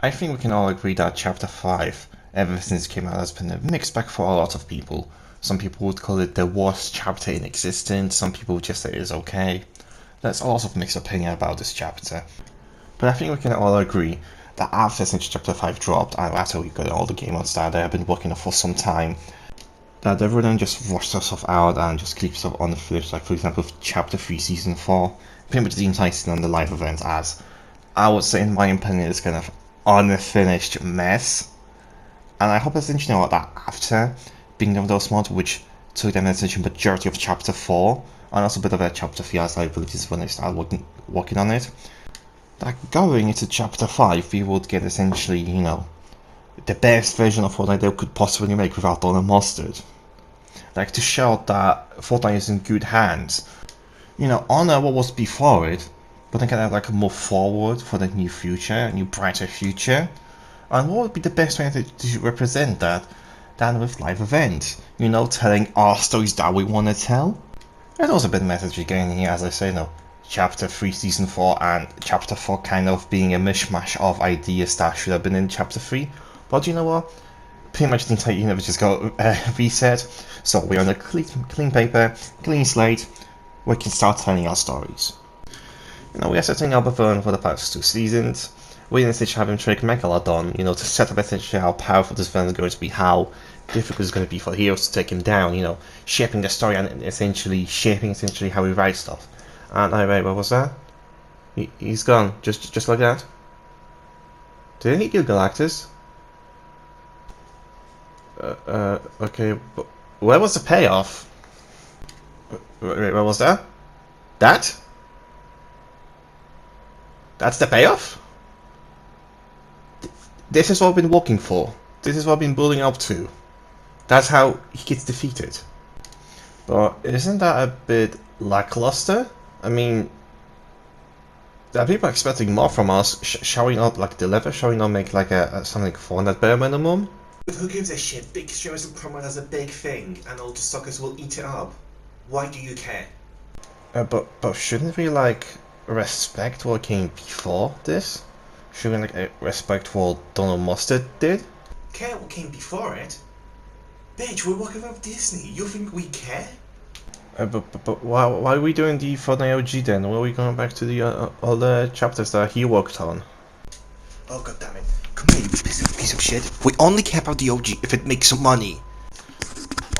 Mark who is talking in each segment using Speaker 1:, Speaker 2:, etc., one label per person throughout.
Speaker 1: I think we can all agree that Chapter 5, ever since it came out, has been a mixed bag for a lot of people. Some people would call it the worst chapter in existence, some people would just say it's okay. There's a lot of mixed opinion about this chapter. But I think we can all agree that after since Chapter 5 dropped, and after we got all the game modes that I've been working on for some time, that they wouldn't just rush stuff out and just keep stuff unfinished, like for example Chapter 3 Season 4, pretty much the entire season on the live events, as I would say in my opinion it's kind of unfinished mess. And I hope essentially that after being done with those mods, which took them essentially majority of Chapter 4, and also a bit of a Chapter 3 as I believe this is when I started working on it, that going into Chapter 5 we would get essentially, the best version of Fortnite they could possibly make without Donald and Mustard. Like, to show that Fortnite is in good hands. Honor what was before it, but then kind of like move forward for the new future, a new brighter future. And what would be the best way to represent that than with live events? Telling our stories that we want to tell. There's also a bit of message again here, as I say, Chapter 3 Season 4 and Chapter 4 kind of being a mishmash of ideas that should have been in Chapter 3. But you know what? Pretty much the entire universe just got reset. So we're on a clean paper, clean slate. We can start telling our stories. We are setting up a villain for the past 2 seasons. We didn't essentially have him trick Megalodon, to set up essentially how powerful this villain is going to be, how difficult it's going to be for heroes to take him down, shaping the story and essentially shaping how we write stuff. And wait, what was that? He's gone, just like that? Didn't he kill Galactus? Okay, but where was the payoff? Wait, where was that? That? That's the payoff? This is what I've been working for. This is what I've been building up to. That's how he gets defeated. But isn't that a bit lackluster? I mean, there are people expecting more from us. Shall we not deliver? Shall we not make something for that bare minimum?
Speaker 2: Who gives a shit? Big streamers will promote as a big thing, and all the suckers will eat it up. Why do you care?
Speaker 1: But shouldn't we respect what came before this? Shouldn't we respect what Donald Mustard did?
Speaker 2: Care what came before it? Bitch, we're working with Disney. You think we care?
Speaker 1: But why are we doing the Fortnite OG then? Why are we going back to the other chapters that he worked on?
Speaker 2: Oh goddammit. Come here, you piece of shit. We only care about the OG if it makes some money.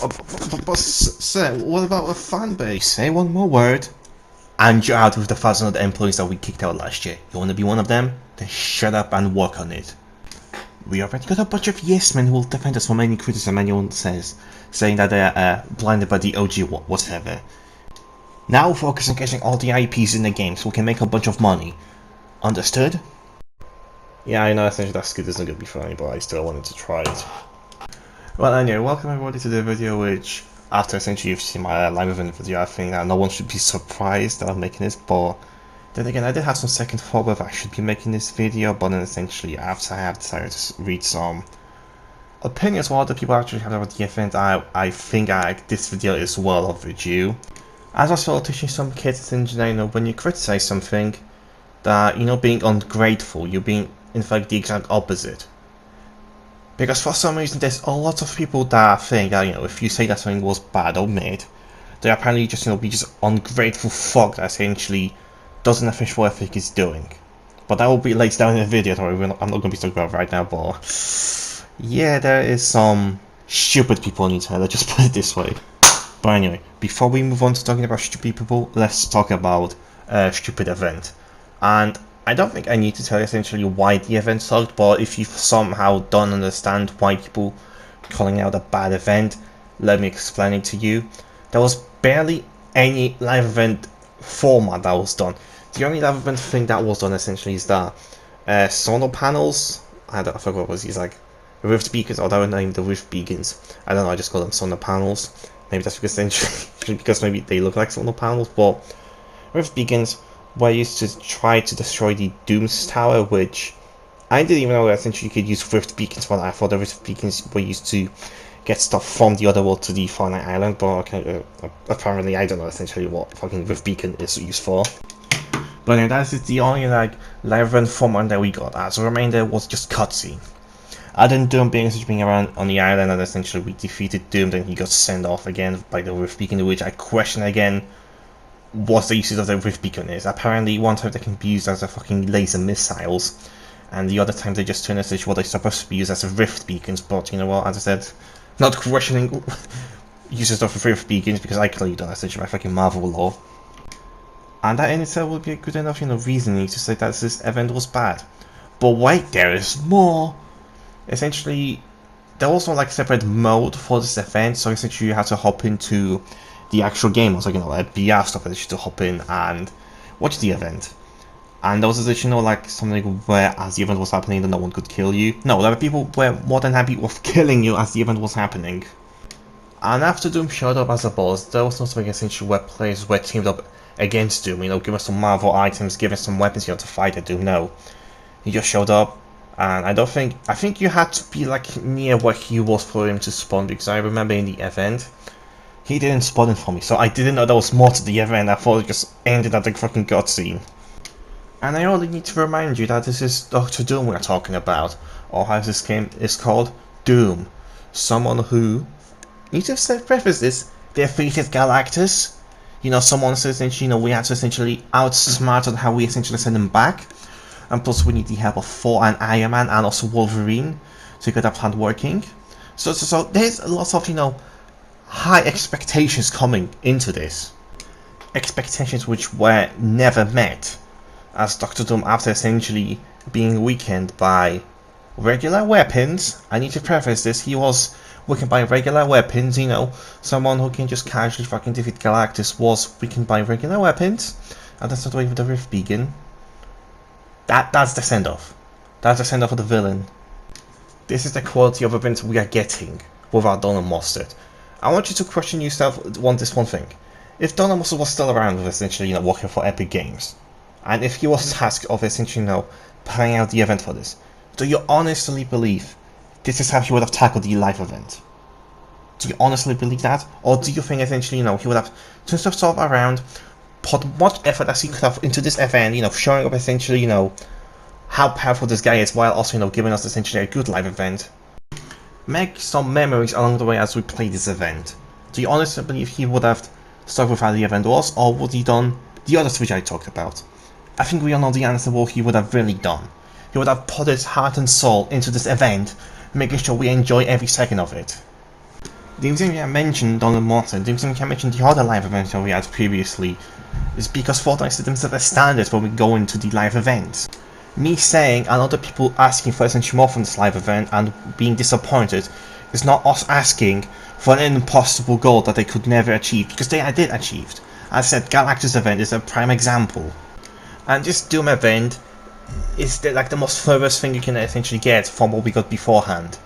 Speaker 1: But sir, what about a fan base? Say one more word, and you're out with the 1,000 employees that we kicked out last year. You want to be one of them? Then shut up and work on it. We already got a bunch of yes men who will defend us from any criticism anyone says, saying that they're blinded by the OG whatever. Now focus on getting all the IPs in the game so we can make a bunch of money. Understood? Yeah, I know essentially that skit isn't going to be funny, but I still wanted to try it. Well, anyway, welcome everybody to the video, which, after essentially you've seen my live event video, I think that no one should be surprised that I'm making this, but then again, I did have some second thought whether I should be making this video, but then essentially after I have decided to read some opinions what other people actually have about the event, I think this video is well overdue. As I was sort of teaching some kids essentially, when you criticize something, that, being ungrateful, you're being, in fact, the exact opposite. Because for some reason, there's a lot of people that think that, if you say that something was bad or made, they're apparently just, be just ungrateful fuck that essentially doesn't finish what I think he's doing. But that will be later down in the video, I'm not going to be talking about it right now, but yeah, there is some stupid people on the internet, let's just put it this way. But anyway, before we move on to talking about stupid people, let's talk about a stupid event. And I don't think I need to tell you essentially why the event sucked, but if you somehow don't understand why people calling out a bad event, let me explain it to you. There was barely any live event format that was done. The only live event thing that was done essentially is that solar panels, I forgot what was these, rift beacons, or that was named the rift beacons. I don't know, I just call them solar panels. Maybe that's because maybe they look like solar panels, but rift beacons were used to try to destroy the Dooms Tower, which I didn't even know that essentially you could use rift beacons for that. I thought the rift beacons were used to get stuff from the other world to the Fortnite island, but okay, apparently I don't know essentially what fucking rift beacon is used for. But that is the only like live event format that we got. As a remainder was just cutscene. Other than Doom being around on the island, and essentially we defeated Doom, then he got sent off again by the Rift Beacon, which I question again what the usage of the Rift Beacon is. Apparently one time they can be used as a fucking laser missiles, and the other time they just turn essentially what they're supposed to be used as Rift Beacons, but you know what, as I said, not questioning uses of Rift Beacons because I clearly don't essentially my fucking Marvel law. And that in itself would be a good enough, reasoning to say that this event was bad. But wait, there is more! Essentially, there was no like separate mode for this event, so essentially you have to hop into the actual game, also a BR stuff that you to hop in and watch the event. And there was essentially like something where as the event was happening, then no one could kill you. No, there were people who were more than happy with killing you as the event was happening. And after Doom showed up as a boss, there was no something essentially where players were teamed up against Doom, give us some Marvel items, give us some weapons, to fight at Doom. No. He just showed up, and I think you had to be like near where he was for him to spawn, because I remember in the event, he didn't spawn in for me, so I didn't know there was more to the event. I thought it just ended at the fucking cutscene. And I only need to remind you that this is Dr. Doom we're talking about, or how this game is called, Doom. Someone who, need to preface this, defeated Galactus. Someone says essentially, we had to essentially outsmart on how we essentially send him back. And plus we need the help of Thor and Iron Man and also Wolverine to get that plan working. So there's lots of, high expectations coming into this. Expectations which were never met. As Dr. Doom, after essentially being weakened by regular weapons, I need to preface this, he was weakened by regular weapons, someone who can just casually fucking defeat Galactus was weakened by regular weapons, and that's not the way with the Rift Beacon. That's the send-off. That's the send-off of the villain. This is the quality of events we are getting without Donald Mustard. I want you to question yourself on this one thing. If Donald Mustard was still around with essentially, working for Epic Games, and if he was tasked of essentially, planning out the event for this, do you honestly believe this is how he would have tackled the live event? Do you honestly believe that? Or do you think essentially, he would have turned stuff around, put much effort as he could have into this event, showing up essentially, how powerful this guy is, while also, giving us essentially a good live event. Make some memories along the way as we play this event. Do you honestly believe he would have stuck with how the event was, or would he done the other switch I talked about? I think we all know the answer what he would have really done. He would have put his heart and soul into this event, making sure we enjoy every second of it. The reason I mentioned Donald Mustard, the reason I mentioned the other live events that we had previously, is because Fortnite set themselves a standard when we go into the live events. Me saying and other people asking for essentially more from this live event and being disappointed is not us asking for an impossible goal that they could never achieve, because they did achieve. As I said, Galactus event is a prime example. And this Doom event is the most furthest thing you can essentially get from what we got beforehand.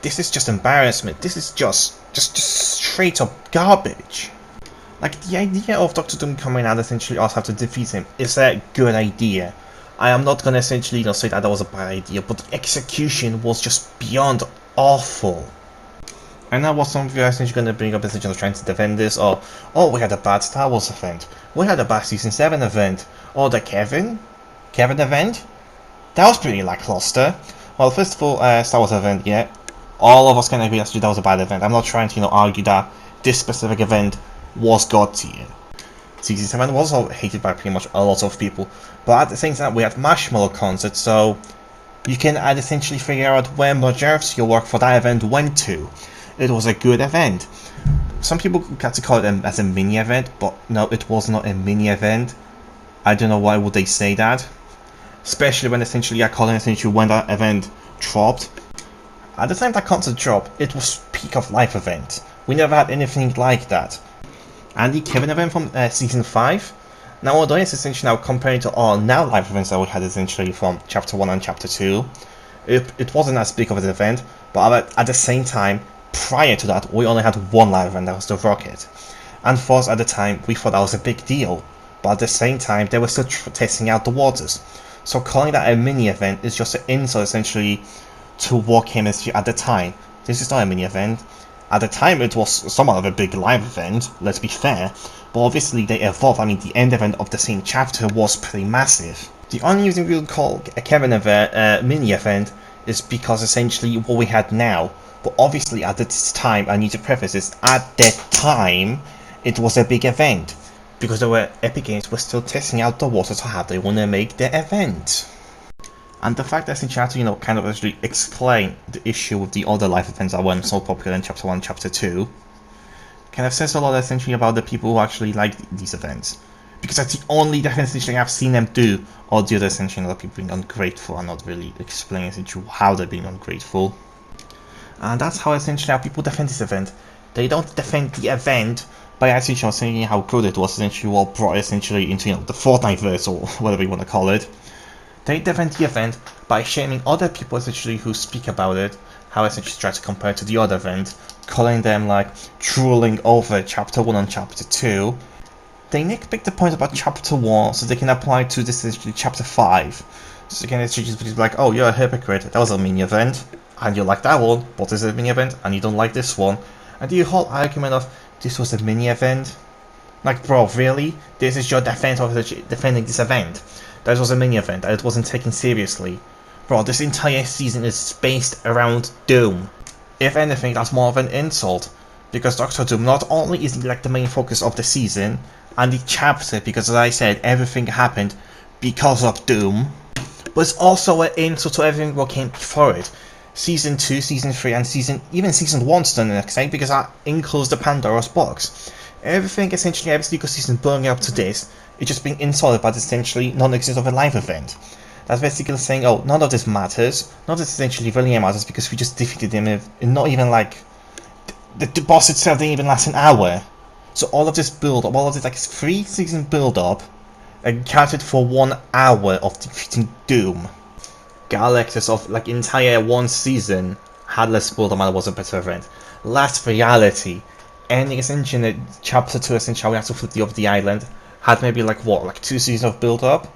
Speaker 1: This is just embarrassment. This is just straight up garbage. Like, the idea of Dr. Doom coming out essentially us have to defeat him is a good idea. I am not gonna essentially say that was a bad idea, but the execution was just beyond awful. I know what some of you are essentially gonna bring up essentially trying to defend this, or oh, we had a bad Star Wars event, we had a bad Season 7 event, or the Kevin event? That was pretty lackluster. Well, first of all, Star Wars event, yeah. All of us can agree that was a bad event. I'm not trying to, argue that this specific event was god tier. Season 7 was also hated by pretty much a lot of people, but at the same time we had Marshmallow Concert, so you can essentially figure out where majority of your work for that event went to. It was a good event. Some people got to call it as a mini event, but no, it was not a mini event. I don't know why would they say that. Especially when essentially I call it essentially when that event dropped. At the time that concert dropped, it was peak of life event. We never had anything like that. And the Kevin event from Season 5, now although it's essentially now comparing to all now live events that we had essentially from Chapter 1 and Chapter 2, it wasn't as big of an event, but at the same time, prior to that, we only had one live event, that was the Rocket. And for us at the time, we thought that was a big deal, but at the same time, they were still testing out the waters. So calling that a mini event is just an insult essentially to what came at the time. This is not a mini event. At the time, it was somewhat of a big live event, let's be fair, but obviously they evolved. I mean, the end event of the same chapter was pretty massive. The only reason we would call a Kevin event a mini event is because essentially what we had now. But obviously at this time, I need to preface this, at that time, it was a big event. Because Epic Games were still testing out the waters of how they want to make the event. And the fact that essentially I had to, kind of actually explain the issue with the other live events that weren't so popular in Chapter 1 and Chapter 2, kind of says a lot essentially about the people who actually like these events. Because that's the only defense essentially I've seen them do, or the other essentially other people being ungrateful and not really explaining essentially how they're being ungrateful. And that's how essentially how people defend this event. They don't defend the event by essentially saying how good it was, essentially what brought essentially into the Fortnite verse or whatever you want to call it. They defend the event by shaming other people essentially who speak about it, how essentially try to compare it to the other event, calling them like drooling over Chapter 1 and Chapter 2. They nitpick the point about Chapter 1 so they can apply to this essentially Chapter 5. So they can essentially just be like, oh, you're a hypocrite, that was a mini event, and you like that one, but this is a mini event, and you don't like this one. And the whole argument of this was a mini event, like, bro, really? This is your defense of defending this event? That was a mini event, and it wasn't taken seriously. Bro, this entire season is based around Doom. If anything, that's more of an insult. Because Doctor Doom not only is like the main focus of the season, and the chapter, because as I said, everything happened because of Doom, but it's also an insult to everything what came before it. Season 2, Season 3, and even Season 1's done an extent because that includes the Pandora's box. Everything essentially, every single season building up to this, is just being insulted by the essentially non-existence of a live event. That's basically saying, oh, none of this matters, none of this essentially really matters because we just defeated him in not even like, the boss itself didn't even last an hour. So all of this build-up, all of this like 3-season build-up, accounted for 1 hour of defeating Doom. Galactus of like entire 1 season had less build-up and it was a better event. Last reality, ending essentially in Chapter 2 essentially we have to flip the over the island, had maybe like 2 seasons of build-up,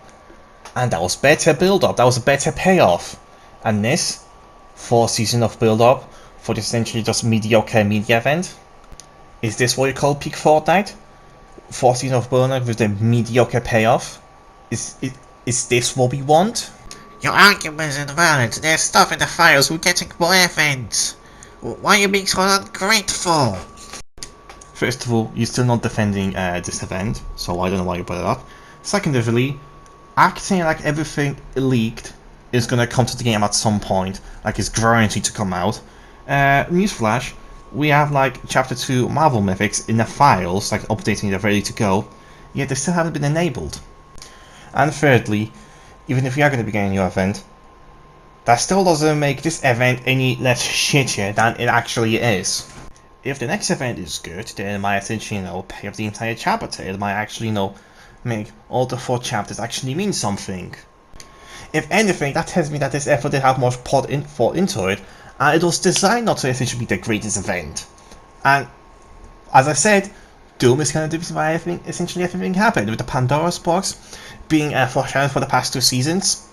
Speaker 1: and that was better build-up, that was a better payoff. And this 4 seasons of build-up for essentially just mediocre media event. Is this what you call peak Fortnite? 4 seasons of build-up with a mediocre payoff? Is this what we want?
Speaker 3: Your arguments are invalid. There's stuff in the files. We're getting more events. Why are you being so ungrateful?
Speaker 1: First of all, you're still not defending this event, so I don't know why you brought it up. Secondarily, acting like everything leaked is gonna come to the game at some point, like it's guaranteed to come out. Newsflash, we have like Chapter 2 Marvel Mythics in the files, like updating they're ready to go, yet they still haven't been enabled. And thirdly, even if we are going to be getting a new event, that still doesn't make this event any less shittier than it actually is. If the next event is good, then it might essentially, pay off the entire chapter. It might actually, make all the 4 chapters actually mean something. If anything, that tells me that this effort did have more thought into it, and it was designed not to essentially be the greatest event. And, as I said, Doom is kind of the reason why essentially everything happened, with the Pandora's box being foreshadowed for the past 2 seasons.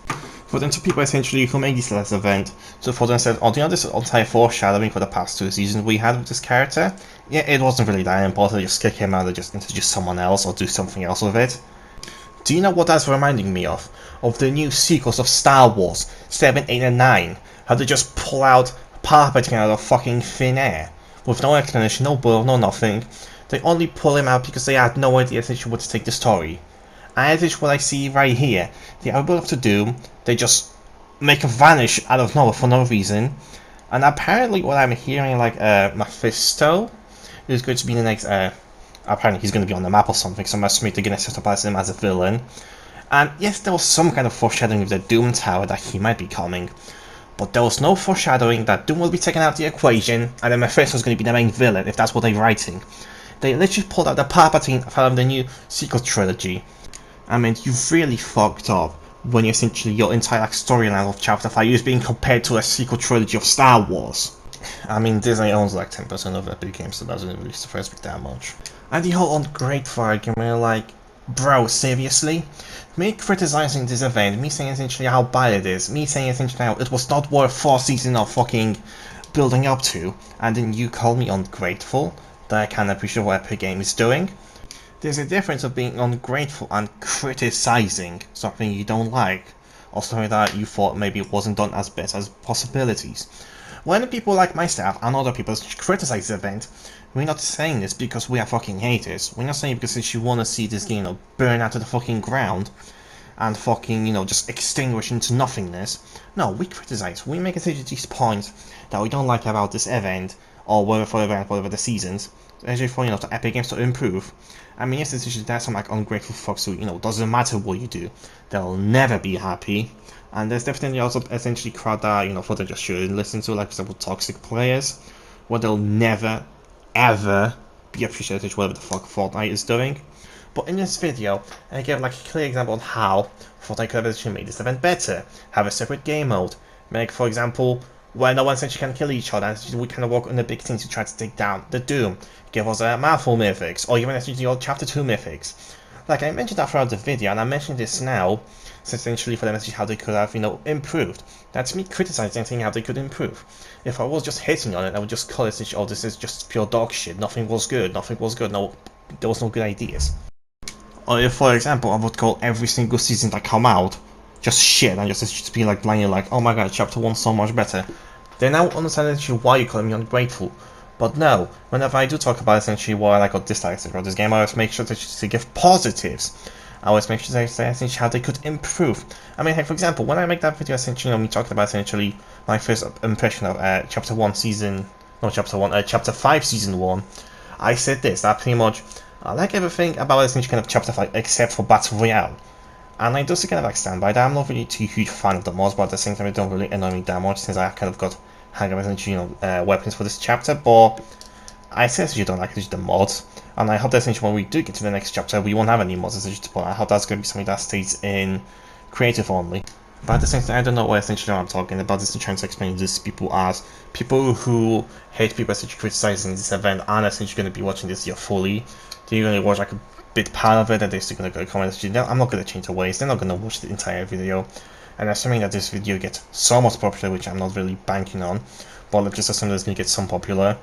Speaker 1: For them to people essentially who made this last event, so for them said, oh, this entire foreshadowing for the past 2 seasons we had with this character, yeah, it wasn't really that important, just kick him out and just introduce someone else or do something else with it. Do you know what that's reminding me of? Of the new sequels of Star Wars 7, 8, and 9. How they just pull out Palpatine out of fucking thin air. With no explanation, no build, no nothing. They only pull him out because they had no idea essentially what to take the story. And this is what I see right here. They are able to do, they just make him vanish out of nowhere for no reason. And apparently what I'm hearing, like, Mephisto is going to be the next, apparently he's going to be on the map or something, so I'm assuming they're going to set up as him as a villain. And yes, there was some kind of foreshadowing with the Doom Tower that he might be coming. But there was no foreshadowing that Doom will be taken out of the equation, and then Mephisto is going to be the main villain, if that's what they're writing. They literally pulled out the Palpatine from the new sequel trilogy. I mean, you really fucked up when essentially your entire storyline of Chapter 5 is being compared to a sequel trilogy of Star Wars. I mean, Disney owns like 10% of Epic Games, so that doesn't really surprise me that much. And the whole ungrateful argument, like, bro, seriously? Me criticizing this event, me saying essentially how bad it is, me saying essentially how it was not worth 4 seasons of fucking building up to, and then you call me ungrateful, that I can't appreciate what Epic Game is doing. There's a difference of being ungrateful and criticizing something you don't like, or something that you thought maybe wasn't done as best as possibilities. When people like myself and other people criticize the event, we're not saying this because we are fucking haters. We're not saying it because you want to see this game, burn out to the fucking ground and fucking, just extinguish into nothingness. No, we criticize. We make these points that we don't like about this event, or whatever the seasons, actually for, the Epic Games to improve. I mean, yes, there's some like ungrateful fucks who, doesn't matter what you do, they'll never be happy. And there's definitely also essentially crowd that, for they just shouldn't listen to, like, for example, toxic players, where they'll never, ever be appreciated whatever the fuck Fortnite is doing. But in this video, I gave like a clear example on how Fortnite could have actually made this event better. Have a separate game mode. Make, for example, where no one essentially can kill each other, and we kind of work on the big things to try to take down the Doom. Give us a mouthful mythics, or even essentially your Chapter 2 mythics. Like, I mentioned that throughout the video, and I mentioned this now, so essentially for them to see how they could have, improved. That's me criticizing anything how they could improve. If I was just hating on it, I would just call it, oh, this is just pure dog shit, nothing was good, no, there was no good ideas. Or if, for example, I would call every single season that come out just shit, and just be like blindly like, oh my god, Chapter 1 so much better. Then I would understand essentially why you call me ungrateful. But no, whenever I do talk about essentially why I like or dislike about this game, I always make sure to give positives. I always make sure to say essentially how they could improve. I mean, hey, for example, when I make that video, essentially, me talking about essentially my first impression of Chapter 5 Season 1, I said this, that pretty much, I like everything about essentially kind of Chapter 5 except for Battle Royale. And I do still kind of like stand by that. I'm not really too huge fan of the mods, but at the same time, it don't really annoy me that much since I kind of got hang of essentially, weapons for this chapter. But I essentially don't like the mods, and I hope that essentially when we do get to the next chapter, we won't have any mods essentially to put. I hope that's going to be something that stays in creative only. But at the same time, I don't know what essentially I'm talking about. This is trying to explain this people as people who hate people essentially criticizing this event aren't essentially going to be watching this year fully. They're going to watch like a bit part of it, and they're still going to go comment. I'm not going to change the ways. They're not going to watch the entire video. And assuming that this video gets so much popular, which I'm not really banking on, but let's just assume that it's going to get some popular,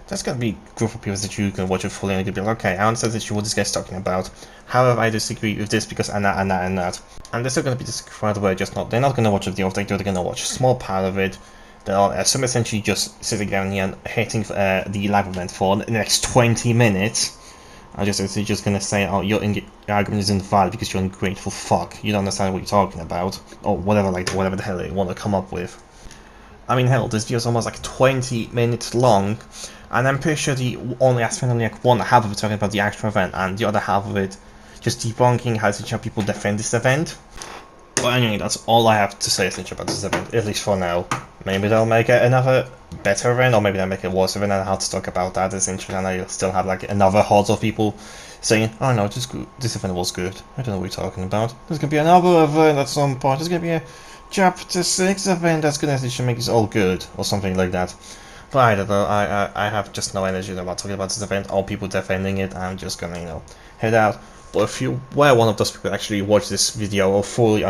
Speaker 1: there's going to be a group of people that you can watch it fully and you'll be like, okay, I understand that what this guy's talking about. However, I disagree with this because and that and that and that. And there's still going to be this crowd where they're not going to watch the video, they're going to watch a small part of it. They'll some essentially just sitting down here and hating the live event for the next 20 minutes. I'm just going to say, oh, your argument is invalid because you're an ungrateful fuck. You don't understand what you're talking about. Or whatever the hell they want to come up with. I mean, hell, this video is almost like 20 minutes long, and I'm pretty sure I spent only like one half of it talking about the actual event, and the other half of it just debunking how people defend this event. But anyway, that's all I have to say essentially about this event, at least for now. Maybe they'll make it another better event, or maybe they'll make it worse event, and I'll have to talk about that essentially, and I'll still have like another hordes of people saying, oh no, this event was good. I don't know what you're talking about. There's gonna be another event at some point. There's gonna be a Chapter 6 event that's gonna essentially make this all good, or something like that. But I don't know, I have just no energy about talking about this event, all people defending it. I'm just gonna, head out. But if you were one of those people that actually watch this video or fully,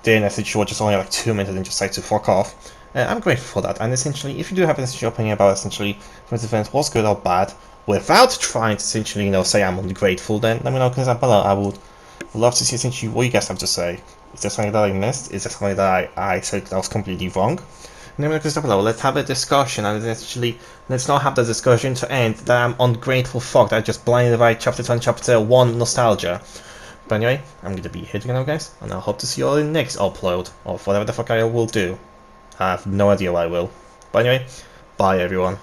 Speaker 1: then essentially watch just only like 2 minutes and then just decide to fuck off, I'm grateful for that. And essentially, if you do have an essential opinion about essentially if this event was good or bad, without trying to essentially, say I'm ungrateful, then let me know, because I would love to see essentially what you guys have to say. Is there something that I missed? Is there something that I said that was completely wrong? Let me know below. Let's have a discussion, and essentially, let's not have the discussion to end that I'm ungrateful fuck that I just blinded by Chapter 2 and Chapter 1 nostalgia. But anyway, I'm going to be here now, guys, and I hope to see you all in the next upload, or whatever the fuck I will do. I have no idea what I will. But anyway, bye everyone.